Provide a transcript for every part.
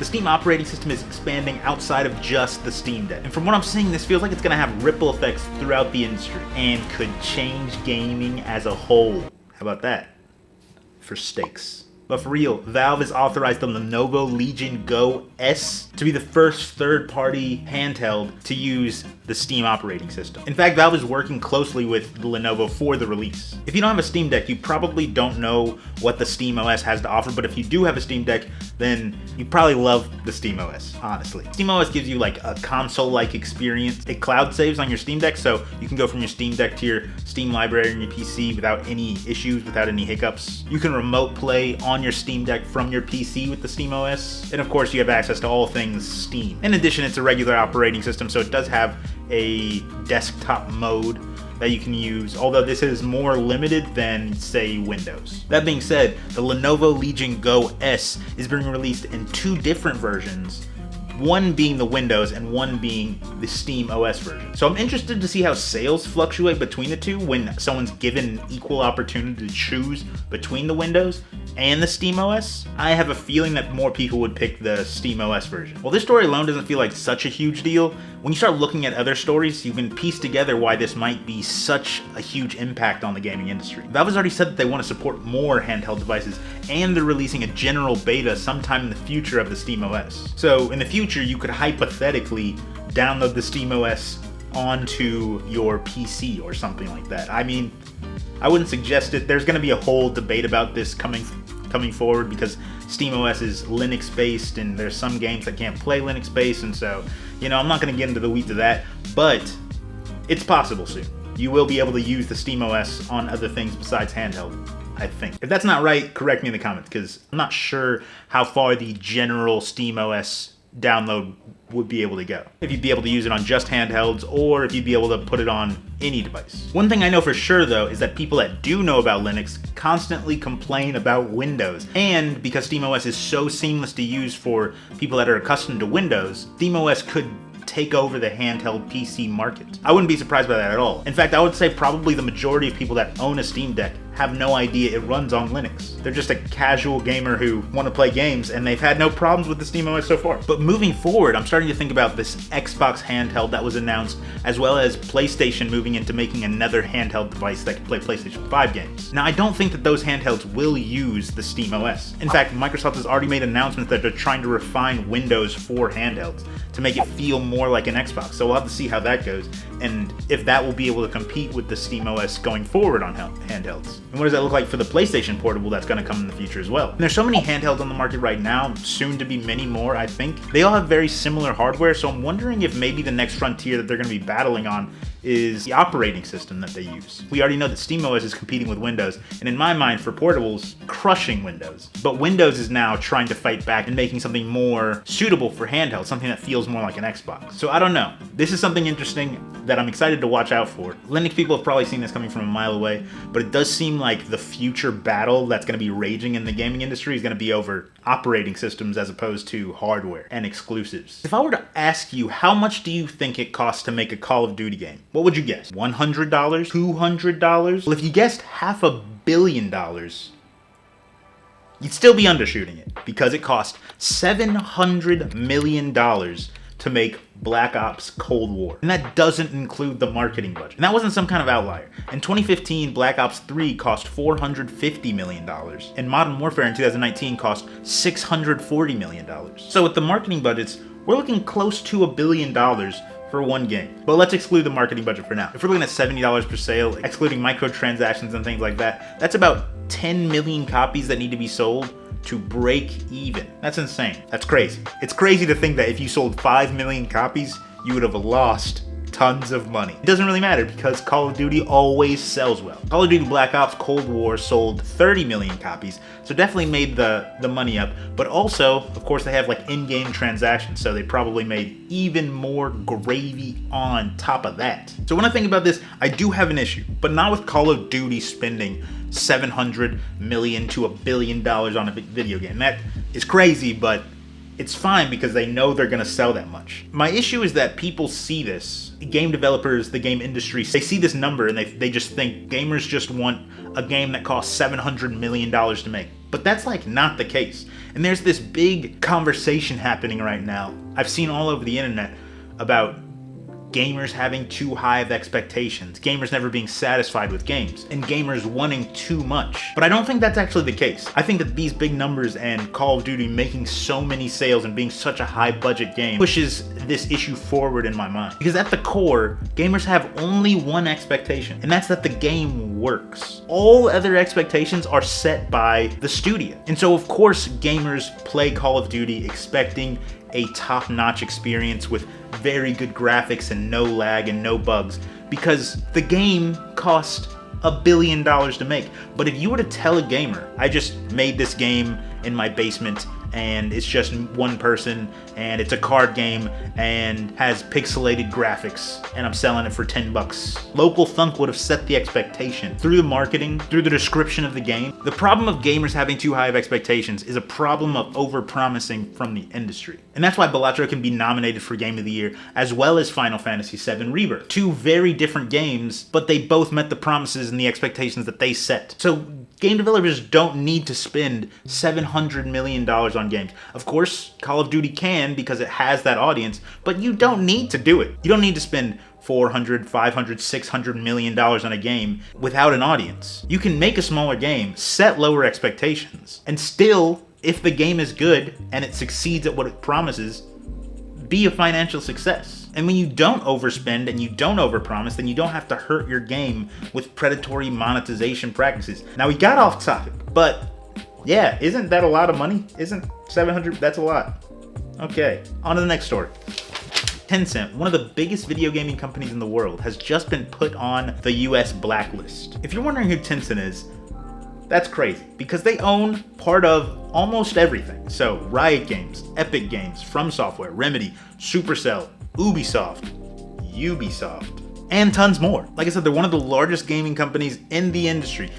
the Steam operating system is expanding outside of just the Steam Deck. And from what I'm seeing, this feels like it's gonna have ripple effects throughout the industry and could change gaming as a whole. How about that? For stakes. But for real, Valve has authorized the Lenovo Legion GO S to be the first third-party handheld to use the Steam operating system. In fact, Valve is working closely with Lenovo for the release. If you don't have a Steam Deck, you probably don't know what the SteamOS has to offer, but if you do have a Steam Deck, then you probably love the SteamOS, honestly. SteamOS gives you like a console-like experience. It cloud saves on your Steam Deck, so you can go from your Steam Deck to your Steam library on your PC without any issues, without any hiccups. You can remote play on your Steam Deck from your PC with the SteamOS, and of course you have access to all things Steam. In addition, it's a regular operating system, so it does have a desktop mode that you can use, although this is more limited than, say, Windows. That being said, the Lenovo Legion GO S is being released in 2 different versions, one being the Windows and one being the SteamOS version. So I'm interested to see how sales fluctuate between the two when someone's given equal opportunity to choose between the Windows and the SteamOS. I have a feeling that more people would pick the SteamOS version. While this story alone doesn't feel like such a huge deal, when you start looking at other stories, you can piece together why this might be such a huge impact on the gaming industry. Valve has already said that they want to support more handheld devices, and they're releasing a general beta sometime in the future of the SteamOS. So in the future, you could hypothetically download the SteamOS onto your PC or something like that. I mean, I wouldn't suggest it. There's going to be a whole debate about this coming forward because SteamOS is Linux based and there's some games that can't play Linux based, and so, you know, I'm not going to get into the weeds of that, but it's possible soon. You will be able to use the SteamOS on other things besides handheld, I think. If that's not right, correct me in the comments, because I'm not sure how far the general SteamOS download would be able to go. If you'd be able to use it on just handhelds, or if you'd be able to put it on any device. One thing I know for sure though is that people that do know about Linux constantly complain about Windows. And because SteamOS is so seamless to use for people that are accustomed to Windows, SteamOS could take over the handheld PC market. I wouldn't be surprised by that at all. In fact, I would say probably the majority of people that own a Steam Deck have no idea it runs on Linux. They're just a casual gamer who want to play games, and they've had no problems with the SteamOS so far. But moving forward, I'm starting to think about this Xbox handheld that was announced, as well as PlayStation moving into making another handheld device that can play PlayStation 5 games. Now, I don't think that those handhelds will use the SteamOS. In fact, Microsoft has already made announcements that they're trying to refine Windows for handhelds to make it feel more like an Xbox. So we'll have to see how that goes, and if that will be able to compete with the SteamOS going forward on handhelds. And what does that look like for the PlayStation Portable that's going to come in the future as well? And there's so many handhelds on the market right now, soon to be many more, I think. They all have very similar hardware, so I'm wondering if maybe the next frontier that they're going to be battling on is the operating system that they use. We already know that SteamOS is competing with Windows, and in my mind, for portables, crushing Windows. But Windows is now trying to fight back and making something more suitable for handheld, something that feels more like an Xbox. So I don't know. This is something interesting that I'm excited to watch out for. Linux people have probably seen this coming from a mile away, but it does seem like the future battle that's going to be raging in the gaming industry is going to be over operating systems as opposed to hardware and exclusives. If I were to ask you, how much do you think it costs to make a Call of Duty game? What would you guess? $100? $200? Well, if you guessed $500 million, you'd still be undershooting it because it cost $700 million to make Black Ops Cold War. And that doesn't include the marketing budget. And that wasn't some kind of outlier. In 2015, Black Ops 3 cost $450 million. And Modern Warfare in 2019 cost $640 million. So with the marketing budgets, we're looking close to $1 billion for one game. But let's exclude the marketing budget for now. If we're looking at $70 per sale, excluding microtransactions and things like that, that's about 10 million copies that need to be sold to break even. That's insane. That's crazy. It's crazy to think that if you sold 5 million copies, you would have lost tons of money. It doesn't really matter because Call of Duty always sells well. Call of Duty Black Ops Cold War sold 30 million copies, so definitely made the money up, but also, of course, they have like in-game transactions, so they probably made even more gravy on top of that. So when I think about this, I do have an issue, but not with Call of Duty spending $700 million to $1 billion on a video game. That is crazy, but it's fine because they know they're going to sell that much. My issue is that people see this. Game developers, the game industry, they see this number and they just think gamers just want a game that costs $700 million to make. But that's like not the case. And there's this big conversation happening right now. I've seen all over the internet about gamers having too high of expectations, gamers never being satisfied with games, and gamers wanting too much. But I don't think that's actually the case. I think that these big numbers and Call of Duty making so many sales and being such a high budget game pushes this issue forward in my mind. Because at the core, gamers have only one expectation, and that's that the game works. All other expectations are set by the studio. And so of course gamers play Call of Duty expecting a top-notch experience with very good graphics and no lag and no bugs, because the game cost $1 billion to make. But if you were to tell a gamer, I just made this game in my basement and it's just one person and it's a card game and has pixelated graphics and I'm selling it for 10 bucks. Local Thunk would have set the expectation through the marketing, through the description of the game. The problem of gamers having too high of expectations is a problem of over-promising from the industry. And that's why Balatro can be nominated for Game of the Year, as well as Final Fantasy VII Rebirth. Two very different games, but they both met the promises and the expectations that they set. So game developers don't need to spend $700 million on games. Of course, Call of Duty can because it has that audience, but you don't need to do it. You don't need to spend $400, $500, $600 million on a game without an audience. You can make a smaller game, set lower expectations, and still, if the game is good and it succeeds at what it promises, be a financial success. And when you don't overspend and you don't overpromise, then you don't have to hurt your game with predatory monetization practices. Now we got off topic, but yeah, isn't that a lot of money? Isn't 700, that's a lot. Okay, on to the next story. Tencent, one of the biggest video gaming companies in the world, has just been put on the US blacklist. If you're wondering who Tencent is, that's crazy, because they own part of almost everything. So Riot Games, Epic Games, From Software, Remedy, Supercell, Ubisoft, and tons more. Like I said, they're one of the largest gaming companies in the industry,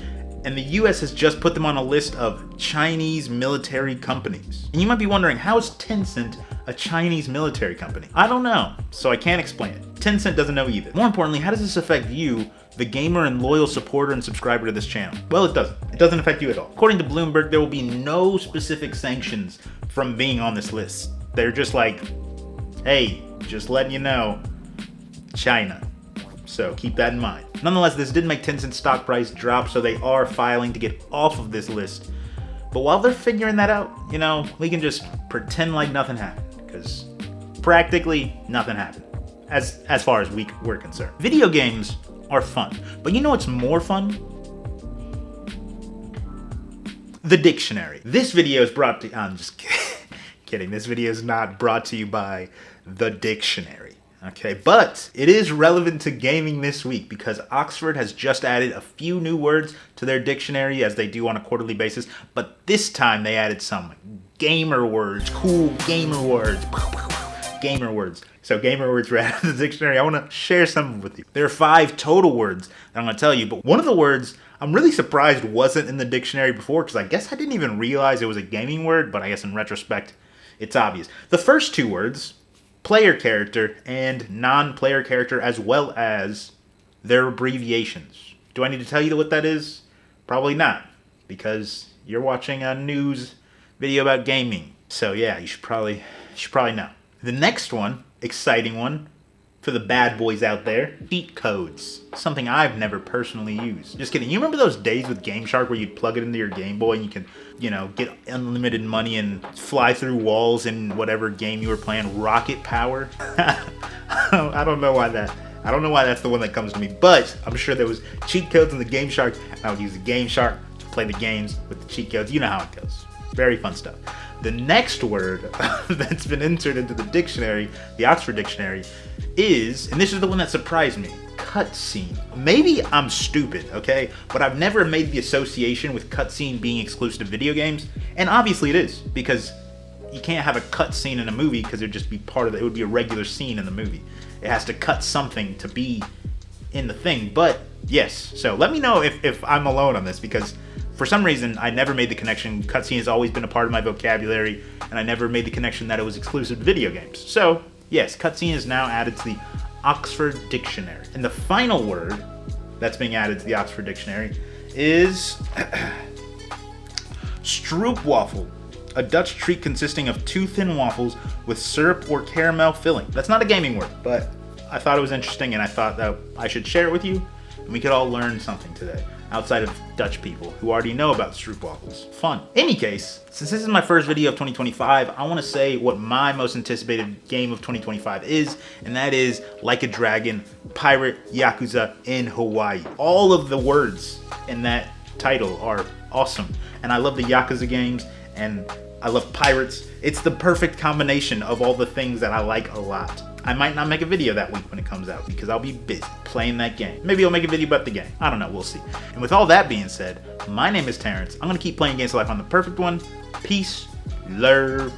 and the US has just put them on a list of Chinese military companies. And you might be wondering, how is Tencent a Chinese military company? I don't know, so I can't explain it. Tencent doesn't know either. More importantly, how does this affect you, the gamer and loyal supporter and subscriber to this channel? Well, it doesn't. It doesn't affect you at all. According to Bloomberg, there will be no specific sanctions from being on this list. They're just like, hey, just letting you know, China. So keep that in mind. Nonetheless, this did make Tencent's stock price drop, so they are filing to get off of this list. But while they're figuring that out, you know, we can just pretend like nothing happened, because practically nothing happened, as far as we're concerned. Video games are fun, but you know what's more fun? The dictionary. This video is brought to, I'm just kidding. This video is not brought to you by the dictionary. Okay, but it is relevant to gaming this week because Oxford has just added a few new words to their dictionary, as they do on a quarterly basis, but this time they added some gamer words, cool gamer words, gamer words. So gamer words were added to the dictionary. I want to share some with you. There are 5 total words that I'm going to tell you, but one of the words I'm really surprised wasn't in the dictionary before, because I guess I didn't even realize it was a gaming word, but I guess in retrospect, it's obvious. The first 2 words, player character and non-player character, as well as their abbreviations. Do I need to tell you what that is? Probably not, because you're watching a news video about gaming. So yeah, you should probably know. The next one, exciting one, for the bad boys out there, cheat codes. Something I've never personally used. Just kidding. You remember those days with Game Shark where you'd plug it into your Game Boy and you could, you know, get unlimited money and fly through walls in whatever game you were playing? Rocket Power? I don't know why that's the one that comes to me, but I'm sure there was cheat codes in the Game Shark, and I would use the Game Shark to play the games with the cheat codes. You know how it goes. Very fun stuff. The next word that's been entered into the dictionary, the Oxford Dictionary, is, and this is the one that surprised me, cutscene. Maybe I'm stupid, okay? But I've never made the association with cutscene being exclusive to video games, and obviously it is, because you can't have a cutscene in a movie because it would just be part of it. It would be a regular scene in the movie. It has to cut something to be in the thing, but yes. So let me know if I'm alone on this, because for some reason, I never made the connection. Cutscene has always been a part of my vocabulary, and I never made the connection that it was exclusive to video games. So, yes, cutscene is now added to the Oxford Dictionary. And the final word that's being added to the Oxford Dictionary is Stroopwafel, a Dutch treat consisting of 2 thin waffles with syrup or caramel filling. That's not a gaming word, but I thought it was interesting and I thought that I should share it with you and we could all learn something today outside of Dutch people who already know about stroopwafels. Fun. Any case, since this is my first video of 2025, I want to say what my most anticipated game of 2025 is, and that is Like a Dragon, Pirate Yakuza in Hawaii. All of the words in that title are awesome, and I love the Yakuza games, and I love pirates. It's the perfect combination of all the things that I like a lot. I might not make a video that week when it comes out because I'll be busy playing that game. Maybe I'll make a video about the game. I don't know, we'll see. And with all that being said, my name is Terrence. I'm gonna keep playing games till I find the perfect one. Peace, love,